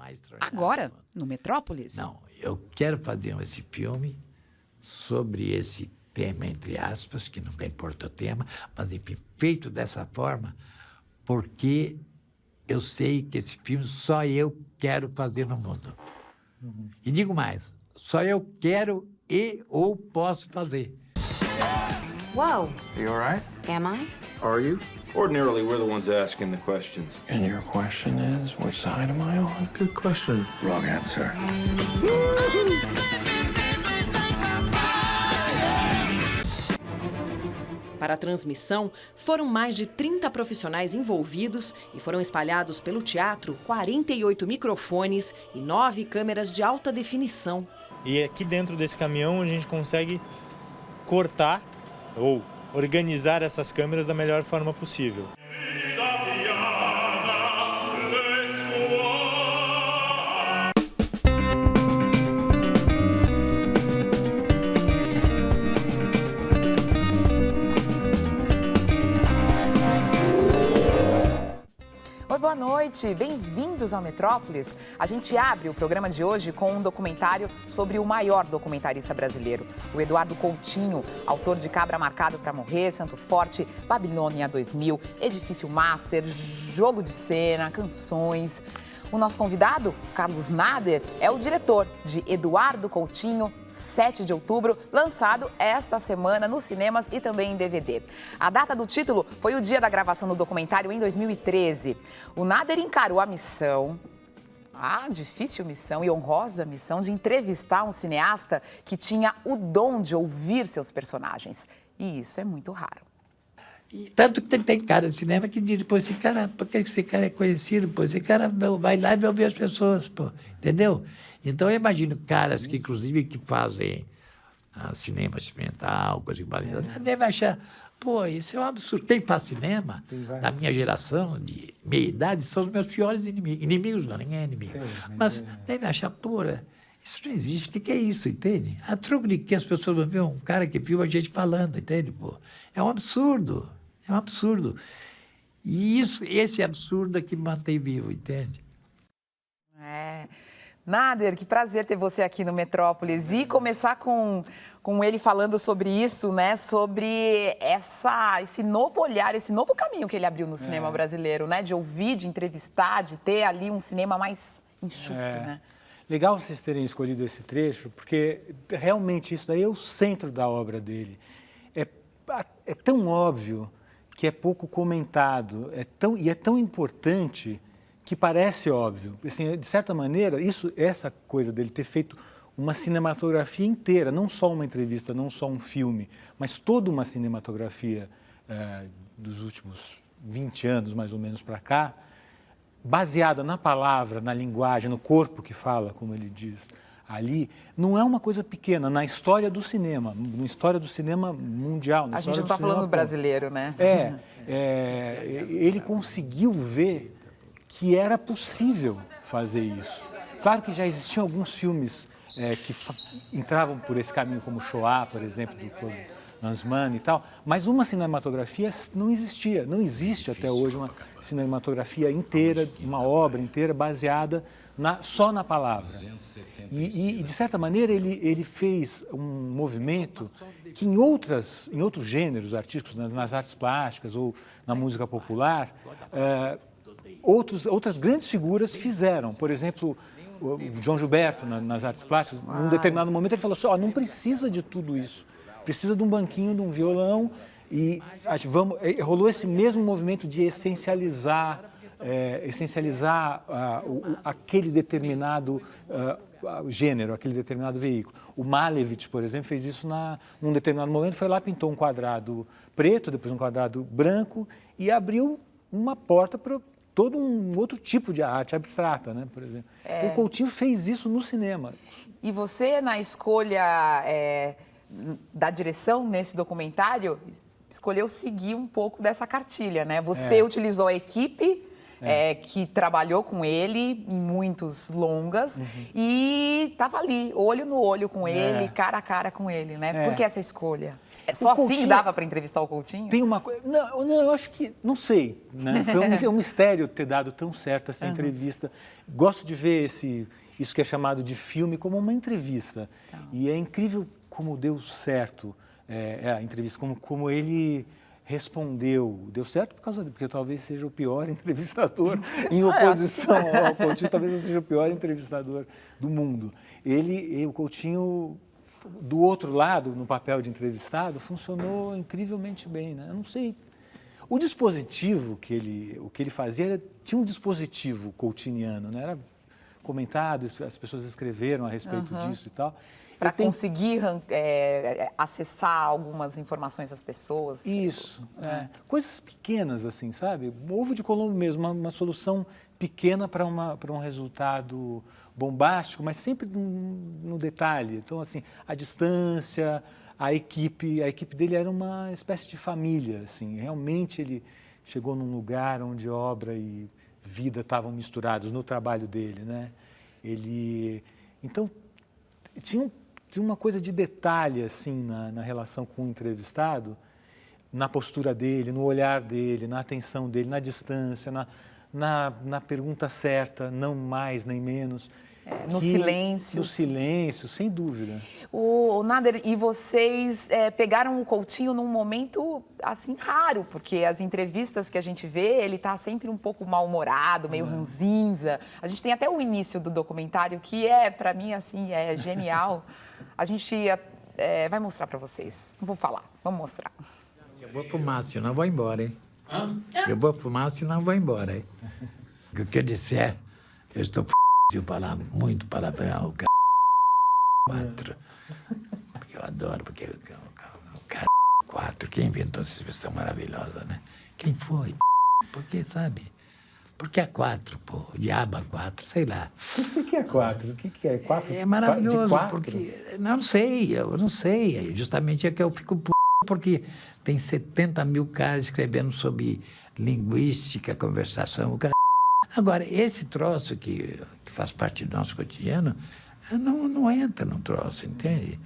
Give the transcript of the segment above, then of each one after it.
mais extraordinário. Agora, no Metrópolis. Não, eu quero fazer esse filme sobre esse tema, entre aspas, que nunca importa o tema, mas, enfim, feito dessa forma, porque eu sei que esse filme só eu quero fazer no mundo. E digo mais, só eu quero ou posso fazer. Whoa. Are you all right? Am I? Are you? Ordinarily, we're the ones asking the questions. And your question is, which side am I on? Good question. Wrong answer. Para a transmissão, foram mais de 30 profissionais envolvidos e foram espalhados pelo teatro 48 microfones e 9 câmeras de alta definição. E aqui dentro desse caminhão a gente consegue cortar ou organizar essas câmeras da melhor forma possível. Oi, boa noite, bem-vindos ao Metrópolis. A gente abre o programa de hoje com um documentário sobre o maior documentarista brasileiro, o Eduardo Coutinho, autor de Cabra Marcado para Morrer, Santo Forte, Babilônia 2000, Edifício Master, Jogo de Cena, Canções. O nosso convidado, Carlos Nader, é o diretor de Eduardo Coutinho, 7 de outubro, lançado esta semana nos cinemas e também em DVD. A data do título foi o dia da gravação do documentário em 2013. O Nader encarou a missão, a difícil missão e honrosa missão de entrevistar um cineasta que tinha o dom de ouvir seus personagens. E isso é muito raro. E tanto que tem cara de cinema que diz, pô, esse cara, por que esse cara é conhecido? Pô, esse cara vai lá e vai ouvir as pessoas, pô, entendeu? Então, eu imagino caras que, inclusive, que fazem cinema experimental, coisa que deve achar, pô, isso é um absurdo. Quem faz cinema, da minha geração, de meia idade, são os meus piores inimigos. Inimigos não, ninguém é inimigo. Mas deve achar, pô, isso não existe, o que é isso, entende? A troco de que as pessoas vão ver um cara que viu a gente falando, entende, pô? É um absurdo. É um absurdo. E esse absurdo é que me mantém vivo, entende? Nader, que prazer ter você aqui no Metrópolis. E começar com ele falando sobre isso, né? Sobre esse novo olhar, esse novo caminho que ele abriu no cinema brasileiro, né? De ouvir, de entrevistar, de ter ali um cinema mais enxuto, né? Legal vocês terem escolhido esse trecho, porque realmente isso daí é o centro da obra dele. É tão óbvio que é pouco comentado, e é tão importante que parece óbvio. Assim, de certa maneira, essa coisa dele ter feito uma cinematografia inteira, não só uma entrevista, não só um filme, mas toda uma cinematografia dos últimos 20 anos, mais ou menos, para cá, baseada na palavra, na linguagem, no corpo que fala, como ele diz ali, não é uma coisa pequena na história do cinema, na história do cinema mundial. A gente não está falando brasileiro, né? Ele conseguiu ver que era possível fazer isso. Claro que já existiam alguns filmes que entravam por esse caminho, como Shoah, por exemplo, do Claude Lanzmann e tal, mas uma cinematografia não existia, não existe até hoje uma cinematografia inteira, uma obra inteira baseada só na palavra. E de certa maneira, ele fez um movimento que em outros gêneros artísticos, nas artes plásticas ou na música popular, outras grandes figuras fizeram. Por exemplo, o João Gilberto, nas artes plásticas, num determinado momento ele falou assim, não precisa de tudo isso. Precisa de um banquinho, de um violão, e rolou esse mesmo movimento de essencializar aquele determinado gênero, aquele determinado veículo. O Malevich, por exemplo, fez isso num determinado momento, foi lá, pintou um quadrado preto, depois um quadrado branco, e abriu uma porta para todo um outro tipo de arte abstrata, né, por exemplo. Então, o Coutinho fez isso no cinema. E você, na escolha da direção nesse documentário, escolheu seguir um pouco dessa cartilha, né? Você utilizou a equipe que trabalhou com ele em muitos longas e estava ali, olho no olho com ele, cara a cara com ele, né? Por que essa escolha? Só assim Coutinho- dava para entrevistar o Coutinho? Tem uma coisa. Não, eu acho que. Não sei. Né? Foi um mistério ter dado tão certo essa entrevista. Gosto de ver isso que é chamado de filme como uma entrevista. E é incrível como deu certo a entrevista, como ele respondeu. Deu certo porque talvez seja o pior entrevistador em oposição ao Coutinho, talvez eu seja o pior entrevistador do mundo. O Coutinho, do outro lado, no papel de entrevistado, funcionou incrivelmente bem, né? Eu não sei. O dispositivo o que ele fazia, tinha um dispositivo coutinhiano, né? Era comentado, as pessoas escreveram a respeito disso e tal. Para conseguir acessar algumas informações das pessoas. Isso. Coisas pequenas, assim, sabe? Ovo de Colombo mesmo, uma solução pequena para um resultado bombástico, mas sempre no detalhe. Então, assim, a distância, a equipe dele era uma espécie de família, assim. Realmente ele chegou num lugar onde obra e vida estavam misturados no trabalho dele, né? Então, tinha uma coisa de detalhe, assim, na relação com o entrevistado, na postura dele, no olhar dele, na atenção dele, na distância, na pergunta certa, não mais nem menos. No silêncio. No silêncio, sem dúvida. O Nader, e vocês pegaram o Coutinho num momento, assim, raro, porque as entrevistas que a gente vê, ele tá sempre um pouco mal-humorado, meio ranzinza. A gente tem até o início do documentário, que para mim, assim, é genial. A gente vai mostrar para vocês. Não vou falar, vamos mostrar. Eu vou fumar, senão vou embora, hein? Eu vou fumar, senão vou embora, hein? O que eu disser, eu estou se eu falar muito palavrão, quatro. Eu adoro, porque o cara 4, quem inventou essa expressão maravilhosa, né? Quem foi? Porque, sabe? Porque é 4, pô, o diabo é 4, sei lá. Mas por que é 4? O que é 4? É maravilhoso, De 4? porque... Não sei, eu não sei. Justamente é que eu fico porque tem 70 mil caras escrevendo sobre linguística, conversação, Agora, esse troço que faz parte do nosso cotidiano, não entra no troço, entende?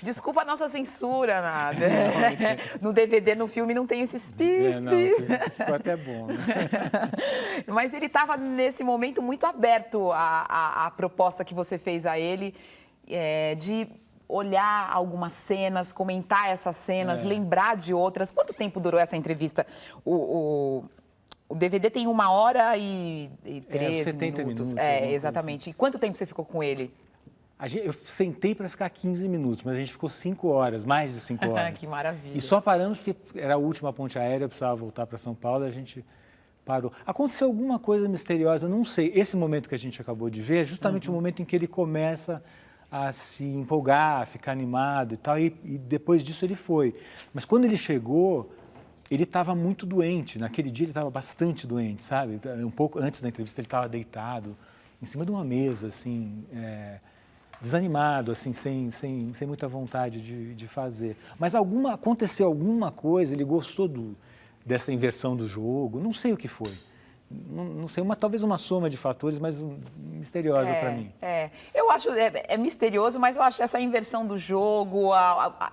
Desculpa a nossa censura, Nader. No DVD, no filme, não tem esses Ficou até bom, né? Mas ele estava, nesse momento, muito aberto à proposta que você fez a ele, de olhar algumas cenas, comentar essas cenas, lembrar de outras. Quanto tempo durou essa entrevista? O DVD tem 1h e 13 70 minutos. minutos, Exatamente. E quanto tempo você ficou com ele? Eu sentei para ficar 15 minutos, mas a gente ficou 5 horas, mais de 5 horas. Que maravilha. E só paramos porque era a última ponte aérea, eu precisava voltar para São Paulo, a gente parou. Aconteceu alguma coisa misteriosa, não sei. Esse momento que a gente acabou de ver é justamente o momento em que ele começa a se empolgar, a ficar animado e tal, e depois disso ele foi. Mas quando ele chegou, ele estava muito doente. Naquele dia ele estava bastante doente, sabe? Um pouco antes da entrevista ele estava deitado em cima de uma mesa, assim, desanimado, assim, sem muita vontade de fazer. Mas aconteceu alguma coisa, ele gostou dessa inversão do jogo, não sei o que foi. Não sei, talvez uma soma de fatores, mas misteriosa para mim. Eu acho, misterioso, mas eu acho essa inversão do jogo,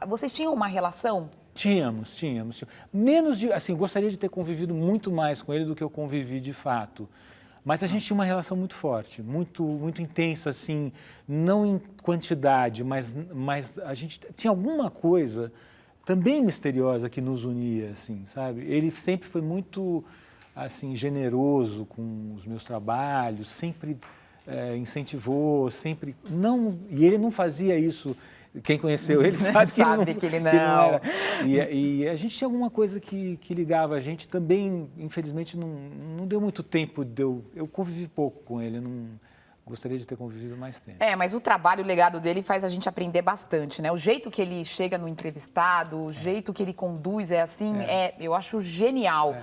vocês tinham uma relação? Tínhamos. Menos assim, gostaria de ter convivido muito mais com ele do que eu convivi de fato. Mas a gente tinha uma relação muito forte, muito intensa, assim, não em quantidade, mas a gente tinha alguma coisa também misteriosa que nos unia, assim, sabe? Ele sempre foi muito, assim, generoso com os meus trabalhos, sempre incentivou, sempre... E ele não fazia isso... Quem conheceu ele sabe que ele não era. E a gente tinha alguma coisa que ligava a gente. Também, infelizmente, não deu muito tempo. Eu convivi pouco com ele. Gostaria de ter convivido mais tempo. Mas o trabalho, o legado dele faz a gente aprender bastante, né? O jeito que ele chega no entrevistado, o jeito que ele conduz eu acho genial.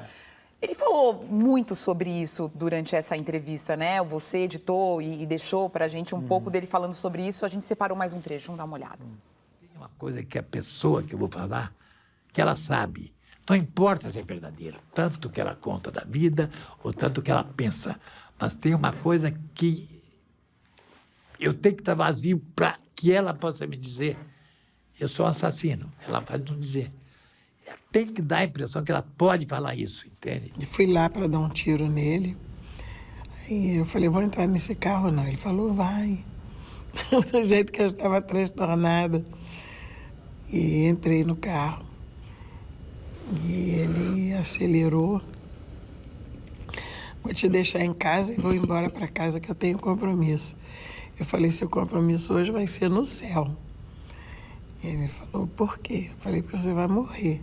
Ele falou muito sobre isso durante essa entrevista, né? Você editou e deixou pra gente um pouco dele falando sobre isso. A gente separou mais um trecho, vamos dar uma olhada. Tem uma coisa que a pessoa que eu vou falar, que ela sabe. Não importa se é verdadeiro, tanto que ela conta da vida ou tanto que ela pensa. Mas tem uma coisa que eu tenho que estar vazio para que ela possa me dizer: eu sou um assassino. Ela vai não dizer. Tem que dar a impressão que ela pode falar isso, entende? Eu fui lá para dar um tiro nele. Aí eu falei, vou entrar nesse carro não. Ele falou, vai. Do jeito que eu estava transtornada. E entrei no carro. E ele acelerou. Vou te deixar em casa e vou embora para casa que eu tenho compromisso. Eu falei, seu compromisso hoje vai ser no céu. Ele falou, por quê? Eu falei, porque você vai morrer.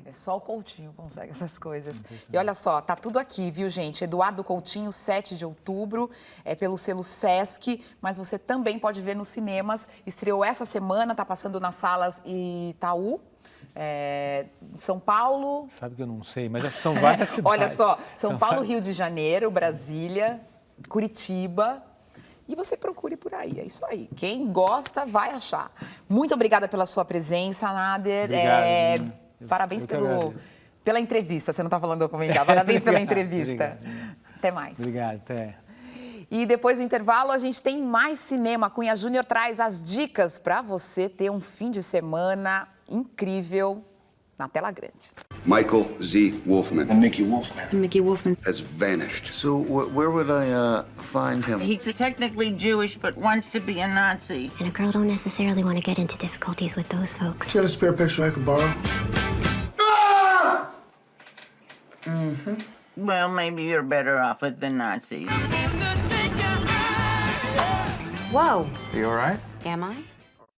É só o Coutinho consegue essas coisas. E olha só, tá tudo aqui, viu, gente? Eduardo Coutinho, 7 de outubro, é pelo selo Sesc, mas você também pode ver nos cinemas. Estreou essa semana, tá passando nas salas Itaú, São Paulo... Sabe que eu não sei, mas são várias cidades. Olha só, São Paulo, Rio de Janeiro, Brasília, Curitiba... E você procure por aí, é isso aí. Quem gosta, vai achar. Muito obrigada pela sua presença, Nader. Obrigado, parabéns pela entrevista. Você não está falando documentário. Parabéns pela entrevista. Obrigado. Até mais. Obrigado, até. E depois do intervalo, a gente tem mais cinema. A Cunha Júnior traz as dicas para você ter um fim de semana incrível na tela grande. Michael Z. Wolfman. And Mickey Wolfman. Mickey Wolfman. Has vanished. So where would I find him? He's technically Jewish, but wants to be a Nazi. And a girl don't necessarily want to get into difficulties with those folks. You got a spare picture I could borrow? Well, maybe you're better off with the Nazis. Whoa. Are you all right? Am I?